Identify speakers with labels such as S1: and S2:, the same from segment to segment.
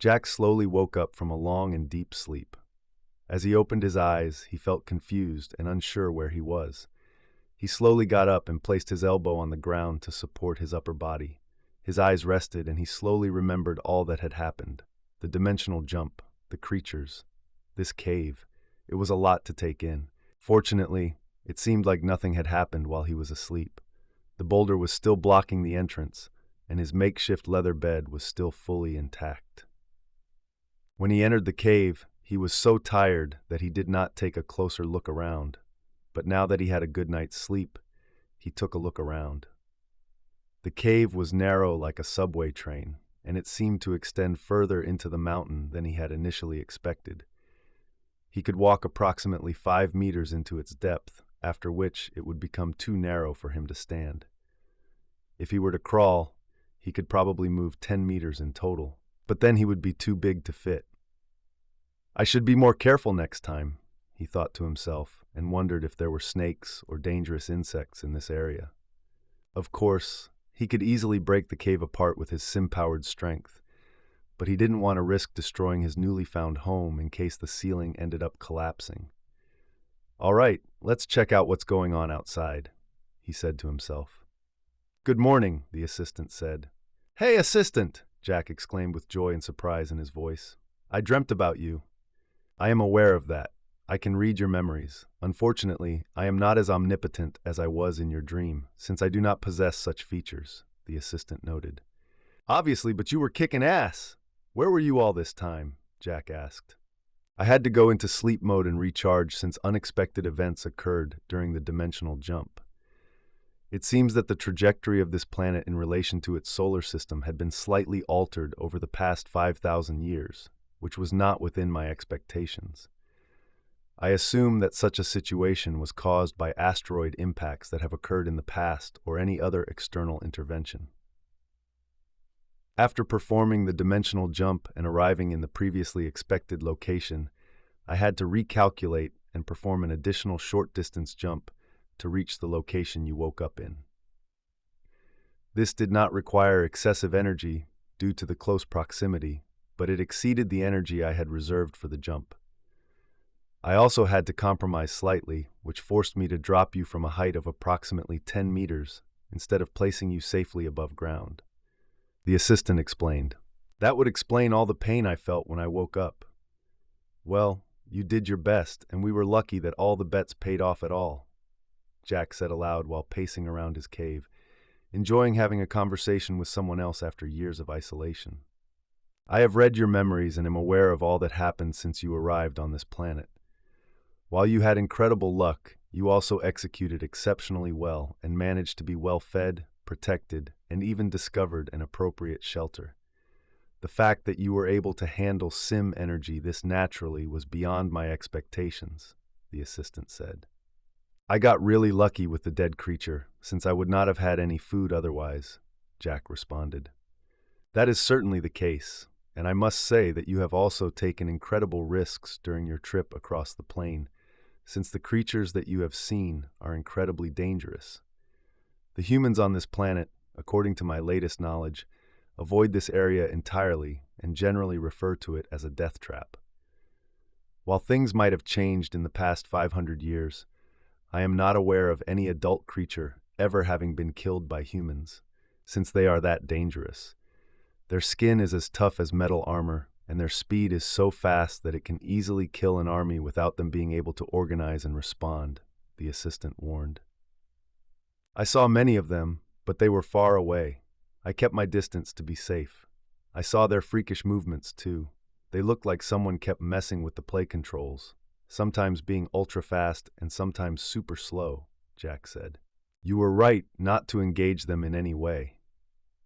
S1: Jack slowly woke up from a long and deep sleep. As he opened his eyes, he felt confused and unsure where he was. He slowly got up and placed his elbow on the ground to support his upper body. His eyes rested, and he slowly remembered all that had happened. The dimensional jump, the creatures, this cave. It was a lot to take in. Fortunately, it seemed like nothing had happened while he was asleep. The boulder was still blocking the entrance, and his makeshift leather bed was still fully intact. When he entered the cave, he was so tired that he did not take a closer look around. But now that he had a good night's sleep, he took a look around. The cave was narrow like a subway train, and it seemed to extend further into the mountain than he had initially expected. He could walk approximately 5 meters into its depth, after which it would become too narrow for him to stand. If he were to crawl, he could probably move 10 meters in total, but then he would be too big to fit. I should be more careful next time, he thought to himself, and wondered if there were snakes or dangerous insects in this area. Of course, he could easily break the cave apart with his sim-powered strength, but he didn't want to risk destroying his newly found home in case the ceiling ended up collapsing. All right, let's check out what's going on outside, he said to himself. Good morning, the assistant said. Hey, assistant, Jack exclaimed with joy and surprise in his voice. I dreamt about you. I am aware of that. I can read your memories. Unfortunately, I am not as omnipotent as I was in your dream, since I do not possess such features, the assistant noted. Obviously, but you were kicking ass. Where were you all this time? Jack asked. I had to go into sleep mode and recharge since unexpected events occurred during the dimensional jump. It seems that the trajectory of this planet in relation to its solar system had been slightly altered over the past 5,000 years, which was not within my expectations. I assume that such a situation was caused by asteroid impacts that have occurred in the past or any other external intervention. After performing the dimensional jump and arriving in the previously expected location, I had to recalculate and perform an additional short-distance jump to reach the location you woke up in. This did not require excessive energy due to the close proximity, but it exceeded the energy I had reserved for the jump. I also had to compromise slightly, which forced me to drop you from a height of approximately 10 meters instead of placing you safely above ground. The assistant explained. That would explain all the pain I felt when I woke up. Well, you did your best, and we were lucky that all the bets paid off at all, Jack said aloud while pacing around his cave, enjoying having a conversation with someone else after years of isolation. I have read your memories and am aware of all that happened since you arrived on this planet. While you had incredible luck, you also executed exceptionally well and managed to be well fed, protected, and even discovered an appropriate shelter. The fact that you were able to handle sim energy this naturally was beyond my expectations, the assistant said. I got really lucky with the dead creature, since I would not have had any food otherwise, Jack responded. That is certainly the case, and I must say that you have also taken incredible risks during your trip across the plane, since the creatures that you have seen are incredibly dangerous. The humans on this planet, according to my latest knowledge, avoid this area entirely and generally refer to it as a death trap. While things might have changed in the past 500 years, I am not aware of any adult creature ever having been killed by humans, since they are that dangerous. Their skin is as tough as metal armor, and their speed is so fast that it can easily kill an army without them being able to organize and respond, the assistant warned. I saw many of them, but they were far away. I kept my distance to be safe. I saw their freakish movements, too. They looked like someone kept messing with the play controls, sometimes being ultra-fast and sometimes super slow, Jack said. You were right not to engage them in any way.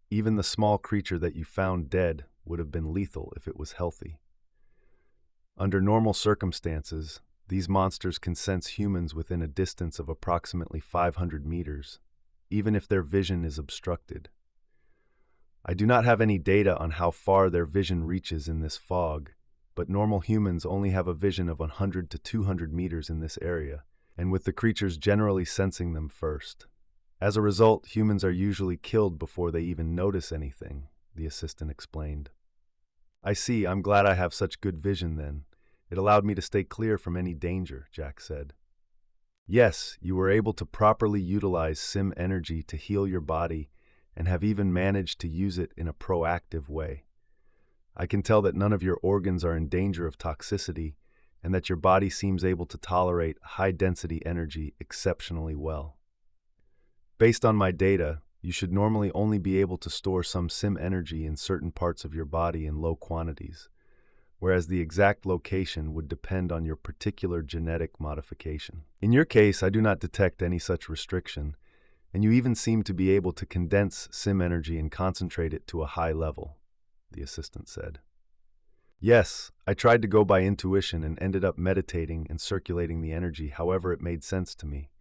S1: Even the small creature that you found dead would have been lethal if it was healthy. Under normal circumstances, these monsters can sense humans within a distance of approximately 500 meters, even if their vision is obstructed. I do not have any data on how far their vision reaches in this fog, but normal humans only have a vision of 100 to 200 meters in this area, and with the creatures generally sensing them first. As a result, humans are usually killed before they even notice anything, the assistant explained. I see. I'm glad I have such good vision then. It allowed me to stay clear from any danger, Jack said. Yes, you were able to properly utilize sim energy to heal your body and have even managed to use it in a proactive way. I can tell that none of your organs are in danger of toxicity and that your body seems able to tolerate high-density energy exceptionally well. Based on my data, you should normally only be able to store some sim energy in certain parts of your body in low quantities, whereas the exact location would depend on your particular genetic modification. In your case, I do not detect any such restriction, and you even seem to be able to condense sim energy and concentrate it to a high level, the assistant said. Yes, I tried to go by intuition and ended up meditating and circulating the energy however it made sense to me.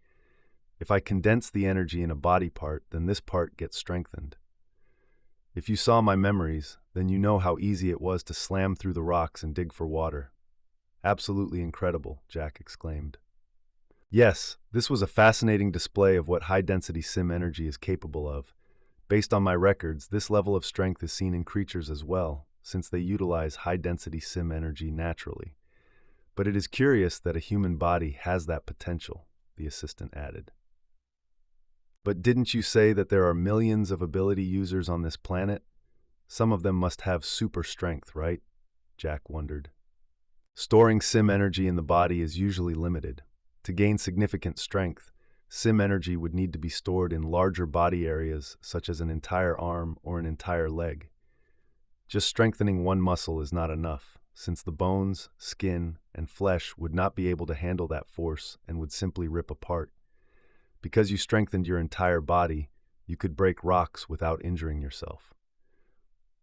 S1: If I condense the energy in a body part, then this part gets strengthened. If you saw my memories, then you know how easy it was to slam through the rocks and dig for water. Absolutely incredible, Jack exclaimed. Yes, this was a fascinating display of what high-density sim energy is capable of. Based on my records, this level of strength is seen in creatures as well, since they utilize high-density sim energy naturally. But it is curious that a human body has that potential, the assistant added. But didn't you say that there are millions of ability users on this planet? Some of them must have super strength, right? Jack wondered. Storing sim energy in the body is usually limited. To gain significant strength, sim energy would need to be stored in larger body areas, such as an entire arm or an entire leg. Just strengthening one muscle is not enough, since the bones, skin, and flesh would not be able to handle that force and would simply rip apart. Because you strengthened your entire body, you could break rocks without injuring yourself.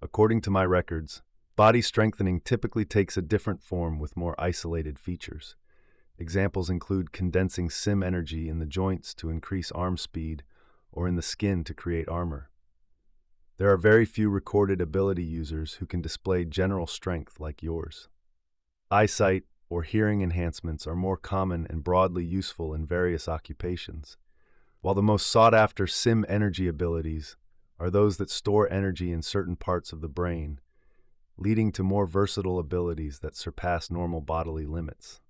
S1: According to my records, body strengthening typically takes a different form with more isolated features. Examples include condensing sim energy in the joints to increase arm speed or in the skin to create armor. There are very few recorded ability users who can display general strength like yours. Eyesight or hearing enhancements are more common and broadly useful in various occupations, while the most sought-after sim energy abilities are those that store energy in certain parts of the brain, leading to more versatile abilities that surpass normal bodily limits,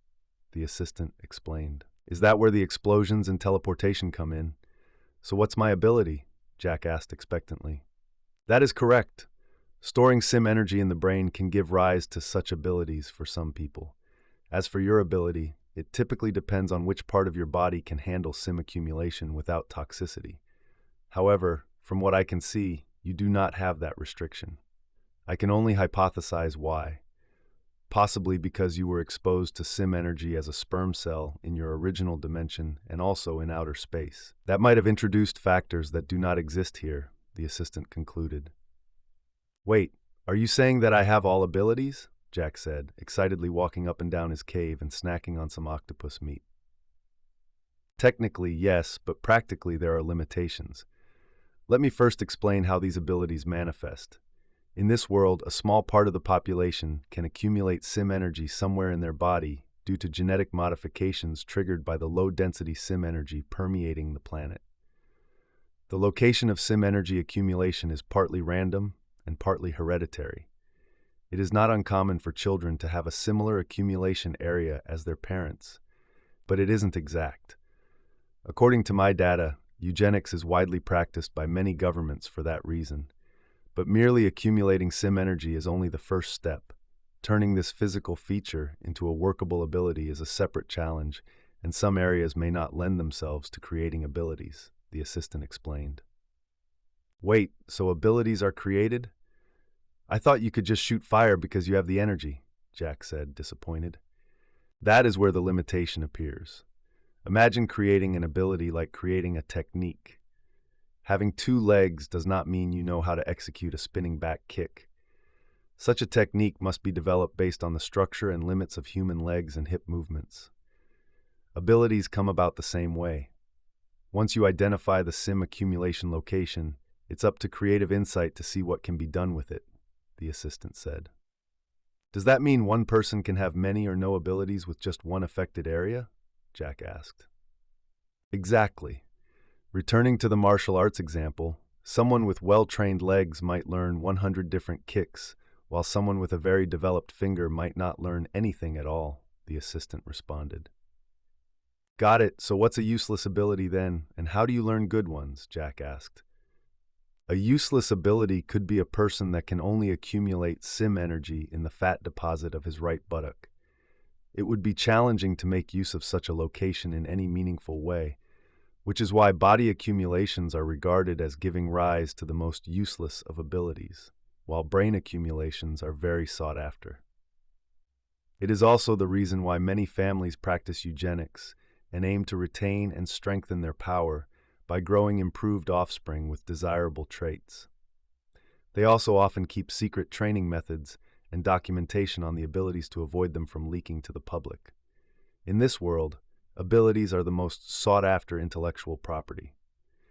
S1: the assistant explained. Is that where the explosions and teleportation come in? So what's my ability? Jack asked expectantly. That is correct. Storing sim energy in the brain can give rise to such abilities for some people. As for your ability, it typically depends on which part of your body can handle sim accumulation without toxicity. However, from what I can see, you do not have that restriction. I can only hypothesize why. Possibly because you were exposed to sim energy as a sperm cell in your original dimension and also in outer space. That might have introduced factors that do not exist here, the assistant concluded. Wait, are you saying that I have all abilities? Jack said, excitedly walking up and down his cave and snacking on some octopus meat. Technically, yes, but practically there are limitations. Let me first explain how these abilities manifest. In this world, a small part of the population can accumulate sim energy somewhere in their body due to genetic modifications triggered by the low-density sim energy permeating the planet. The location of sim energy accumulation is partly random and partly hereditary. It is not uncommon for children to have a similar accumulation area as their parents, but it isn't exact. According to my data, eugenics is widely practiced by many governments for that reason, but merely accumulating sim energy is only the first step. Turning this physical feature into a workable ability is a separate challenge, and some areas may not lend themselves to creating abilities, the assistant explained. Wait, so abilities are created? I thought you could just shoot fire because you have the energy, Jack said, disappointed. That is where the limitation appears. Imagine creating an ability like creating a technique. Having 2 legs does not mean you know how to execute a spinning back kick. Such a technique must be developed based on the structure and limits of human legs and hip movements. Abilities come about the same way. Once you identify the sim accumulation location, it's up to creative insight to see what can be done with it, the assistant said. Does that mean one person can have many or no abilities with just one affected area? Jack asked. Exactly. Returning to the martial arts example, someone with well-trained legs might learn 100 different kicks, while someone with a very developed finger might not learn anything at all, the assistant responded. Got it, so what's a useless ability then, and how do you learn good ones? Jack asked. A useless ability could be a person that can only accumulate sim energy in the fat deposit of his right buttock. It would be challenging to make use of such a location in any meaningful way, which is why body accumulations are regarded as giving rise to the most useless of abilities, while brain accumulations are very sought after. It is also the reason why many families practice eugenics and aim to retain and strengthen their power by growing improved offspring with desirable traits. They also often keep secret training methods and documentation on the abilities to avoid them from leaking to the public. In this world, abilities are the most sought-after intellectual property.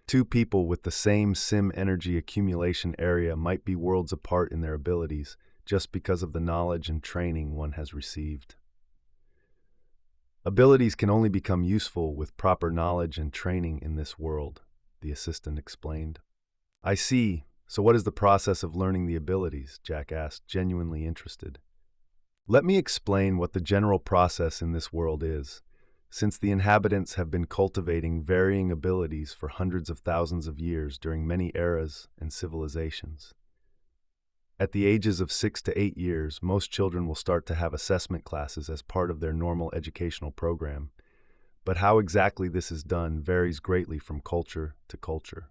S1: Two people with the same sim energy accumulation area might be worlds apart in their abilities just because of the knowledge and training one has received. Abilities can only become useful with proper knowledge and training in this world, the assistant explained. I see. So what is the process of learning the abilities? Jack asked, genuinely interested. Let me explain what the general process in this world is, since the inhabitants have been cultivating varying abilities for hundreds of thousands of years during many eras and civilizations. At the ages of 6 to 8 years, most children will start to have assessment classes as part of their normal educational program, but how exactly this is done varies greatly from culture to culture.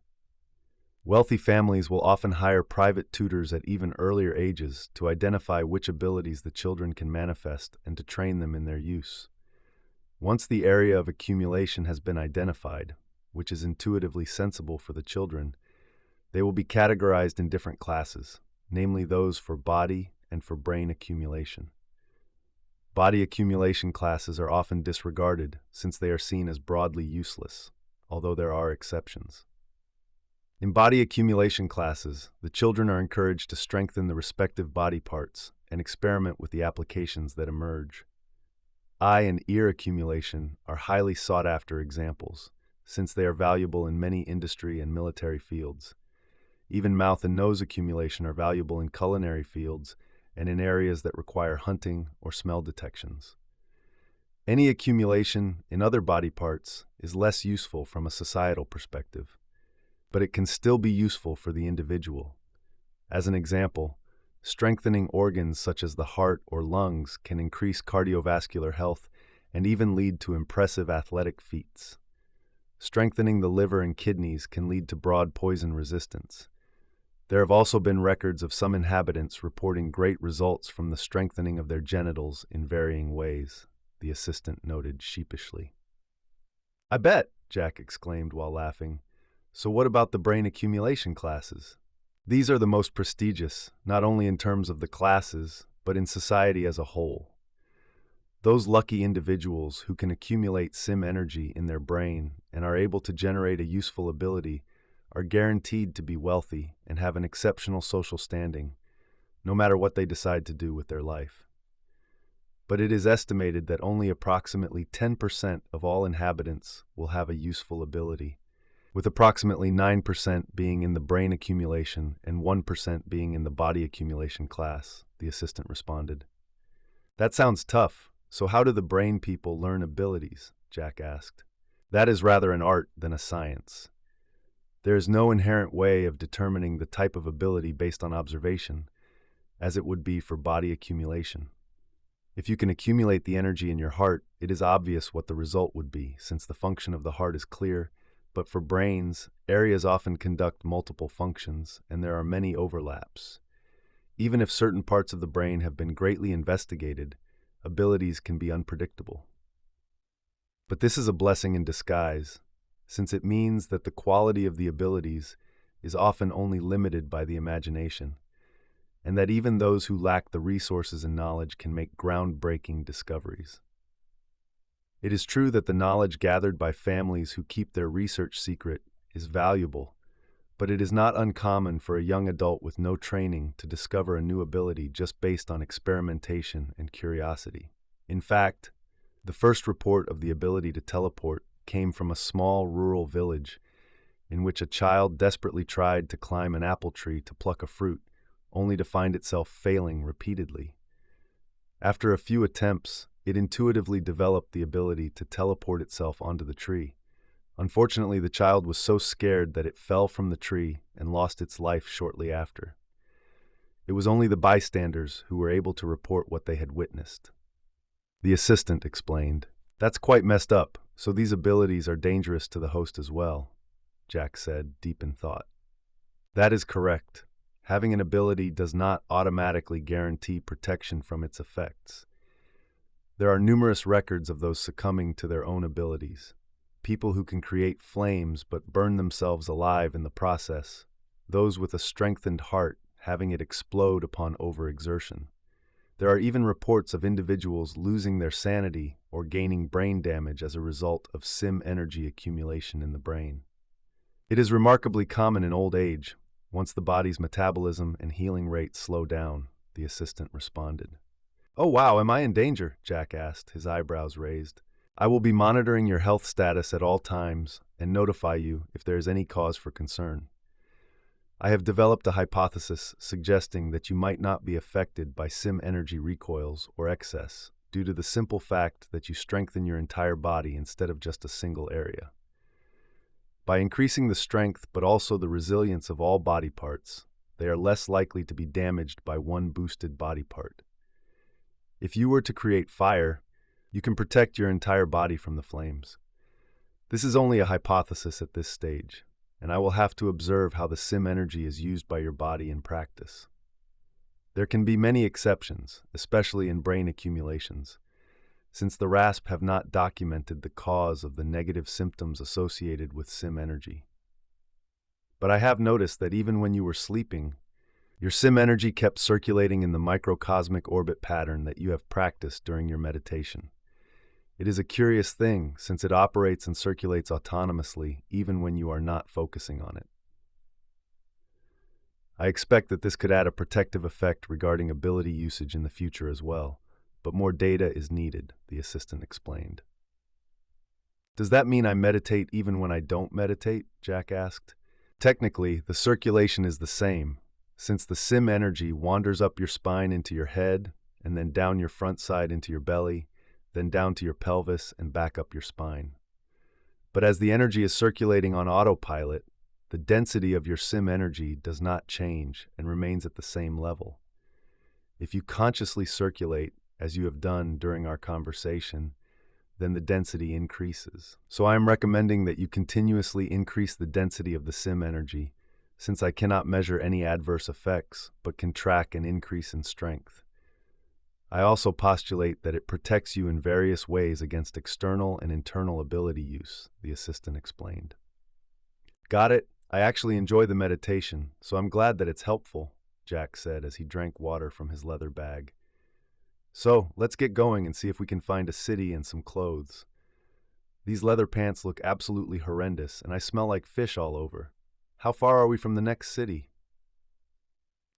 S1: Wealthy families will often hire private tutors at even earlier ages to identify which abilities the children can manifest and to train them in their use. Once the area of accumulation has been identified, which is intuitively sensible for the children, they will be categorized in different classes, namely those for body and for brain accumulation. Body accumulation classes are often disregarded since they are seen as broadly useless, although there are exceptions. In body accumulation classes, the children are encouraged to strengthen the respective body parts and experiment with the applications that emerge. Eye and ear accumulation are highly sought-after examples, since they are valuable in many industry and military fields. Even mouth and nose accumulation are valuable in culinary fields and in areas that require hunting or smell detections. Any accumulation in other body parts is less useful from a societal perspective, but it can still be useful for the individual. As an example, strengthening organs such as the heart or lungs can increase cardiovascular health and even lead to impressive athletic feats. Strengthening the liver and kidneys can lead to broad poison resistance. There have also been records of some inhabitants reporting great results from the strengthening of their genitals in varying ways, the assistant noted sheepishly. I bet, Jack exclaimed while laughing. So what about the brain accumulation classes? These are the most prestigious, not only in terms of the classes, but in society as a whole. Those lucky individuals who can accumulate sim energy in their brain and are able to generate a useful ability are guaranteed to be wealthy and have an exceptional social standing, no matter what they decide to do with their life. But it is estimated that only approximately 10% of all inhabitants will have a useful ability, with approximately 9% being in the brain accumulation and 1% being in the body accumulation class, the assistant responded. That sounds tough, so how do the brain people learn abilities? Jack asked. That is rather an art than a science. There is no inherent way of determining the type of ability based on observation, as it would be for body accumulation. If you can accumulate the energy in your heart, it is obvious what the result would be, since the function of the heart is clear, but for brains, areas often conduct multiple functions, and there are many overlaps. Even if certain parts of the brain have been greatly investigated, abilities can be unpredictable. But this is a blessing in disguise, since it means that the quality of the abilities is often only limited by the imagination, and that even those who lack the resources and knowledge can make groundbreaking discoveries. It is true that the knowledge gathered by families who keep their research secret is valuable, but it is not uncommon for a young adult with no training to discover a new ability just based on experimentation and curiosity. In fact, the first report of the ability to teleport came from a small rural village in which a child desperately tried to climb an apple tree to pluck a fruit only to find itself failing repeatedly. After a few attempts, it intuitively developed the ability to teleport itself onto the tree. Unfortunately, the child was so scared that it fell from the tree and lost its life shortly after. It was only the bystanders who were able to report what they had witnessed. The assistant explained, "That's quite messed up, so these abilities are dangerous to the host as well," Jack said, deep in thought. That is correct. Having an ability does not automatically guarantee protection from its effects. There are numerous records of those succumbing to their own abilities. People who can create flames but burn themselves alive in the process. Those with a strengthened heart having it explode upon overexertion. There are even reports of individuals losing their sanity or gaining brain damage as a result of SIM energy accumulation in the brain. It is remarkably common in old age, once the body's metabolism and healing rate slow down, the assistant responded. "Oh wow, am I in danger?" Jack asked, his eyebrows raised. "I will be monitoring your health status at all times and notify you if there is any cause for concern. I have developed a hypothesis suggesting that you might not be affected by SIM energy recoils or excess due to the simple fact that you strengthen your entire body instead of just a single area. By increasing the strength but also the resilience of all body parts, they are less likely to be damaged by one boosted body part. If you were to create fire, you can protect your entire body from the flames. This is only a hypothesis at this stage, and I will have to observe how the SIM energy is used by your body in practice. There can be many exceptions, especially in brain accumulations, since the RASP have not documented the cause of the negative symptoms associated with SIM energy. But I have noticed that even when you were sleeping, your SIM energy kept circulating in the microcosmic orbit pattern that you have practiced during your meditation. It is a curious thing, since it operates and circulates autonomously even when you are not focusing on it. I expect that this could add a protective effect regarding ability usage in the future as well, but more data is needed, the assistant explained. "Does that mean I meditate even when I don't meditate?" Jack asked. "Technically, the circulation is the same, since the SIM energy wanders up your spine into your head, and then down your front side into your belly, then down to your pelvis and back up your spine. But as the energy is circulating on autopilot, the density of your SIM energy does not change and remains at the same level. If you consciously circulate, as you have done during our conversation, then the density increases. So I am recommending that you continuously increase the density of the SIM energy, since I cannot measure any adverse effects, but can track an increase in strength. I also postulate that it protects you in various ways against external and internal ability use," the assistant explained. "Got it. I actually enjoy the meditation, so I'm glad that it's helpful," Jack said as he drank water from his leather bag. "So, let's get going and see if we can find a city and some clothes. These leather pants look absolutely horrendous, and I smell like fish all over. How far are we from the next city?"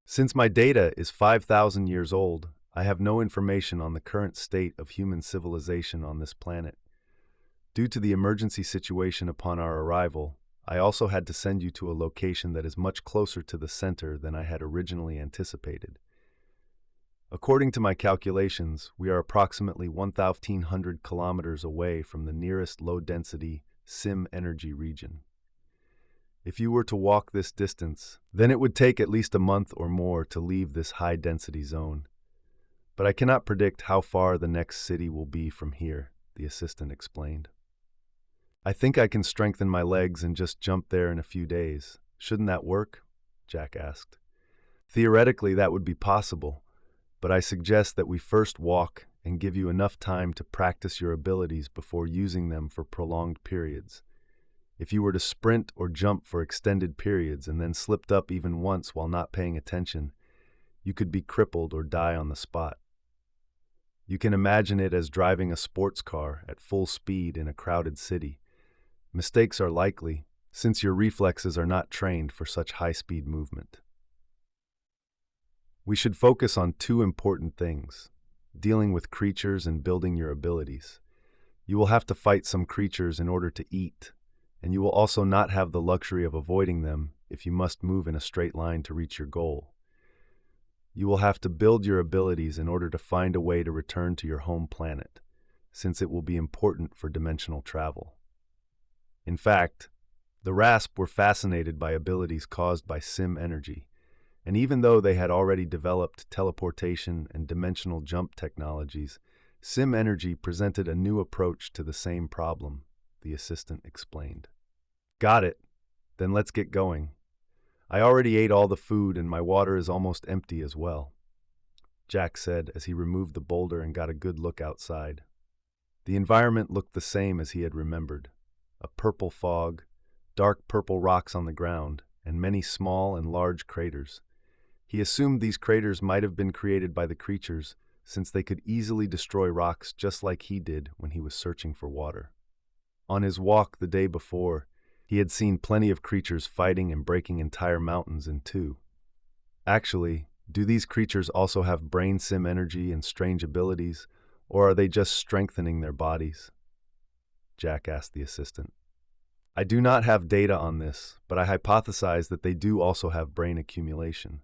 S1: "Since my data is 5,000 years old, I have no information on the current state of human civilization on this planet. Due to the emergency situation upon our arrival, I also had to send you to a location that is much closer to the center than I had originally anticipated. According to my calculations, we are approximately 1,500 kilometers away from the nearest low-density SIM energy region. If you were to walk this distance, then it would take at least a month or more to leave this high-density zone. But I cannot predict how far the next city will be from here," the assistant explained. "I think I can strengthen my legs and just jump there in a few days. Shouldn't that work?" Jack asked. "Theoretically, that would be possible, but I suggest that we first walk and give you enough time to practice your abilities before using them for prolonged periods. If you were to sprint or jump for extended periods and then slipped up even once while not paying attention, you could be crippled or die on the spot. You can imagine it as driving a sports car at full speed in a crowded city. Mistakes are likely, since your reflexes are not trained for such high-speed movement. We should focus on two important things: dealing with creatures and building your abilities. You will have to fight some creatures in order to eat, and you will also not have the luxury of avoiding them if you must move in a straight line to reach your goal. You will have to build your abilities in order to find a way to return to your home planet, since it will be important for dimensional travel. In fact, the RASP were fascinated by abilities caused by sim energy, and even though they had already developed teleportation and dimensional jump technologies, sim energy presented a new approach to the same problem, the assistant explained. Got it. Then let's get going. I already ate all the food and my water is almost empty as well, Jack said as he removed the boulder and got a good look outside. The environment looked the same as he had remembered. A purple fog, dark purple rocks on the ground, and many small and large craters. He assumed these craters might have been created by the creatures, since they could easily destroy rocks just like he did when he was searching for water. On his walk the day before, he had seen plenty of creatures fighting and breaking entire mountains in two. Actually, do these creatures also have brain sim energy and strange abilities, or are they just strengthening their bodies? Jack asked the assistant. I do not have data on this, but I hypothesize that they do also have brain accumulation.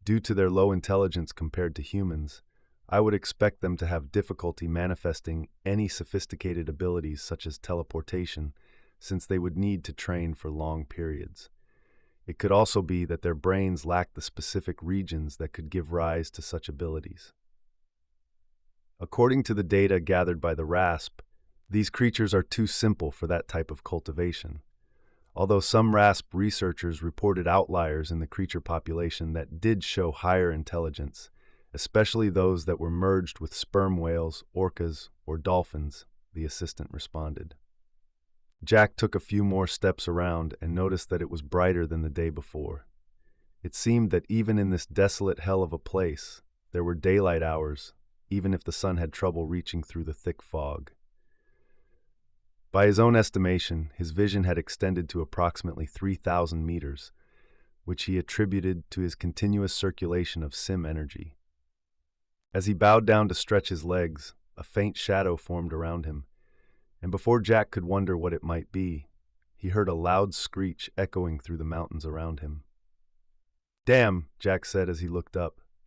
S1: Due to their low intelligence compared to humans, I would expect them to have difficulty manifesting any sophisticated abilities such as teleportation, since they would need to train for long periods. It could also be that their brains lack the specific regions that could give rise to such abilities. According to the data gathered by the RASP, these creatures are too simple for that type of cultivation. Although some RASP researchers reported outliers in the creature population that did show higher intelligence, especially those that were merged with sperm whales, orcas, or dolphins, the assistant responded. Jack took a few more steps around and noticed that it was brighter than the day before. It seemed that even in this desolate hell of a place, there were daylight hours, even if the sun had trouble reaching through the thick fog. By his own estimation, his vision had extended to approximately 3,000 meters, which he attributed to his continuous circulation of sim energy. As he bowed down to stretch his legs, a faint shadow formed around him, and before Jack could wonder what it might be, he heard a loud screech echoing through the mountains around him. Damn, Jack said as he looked up.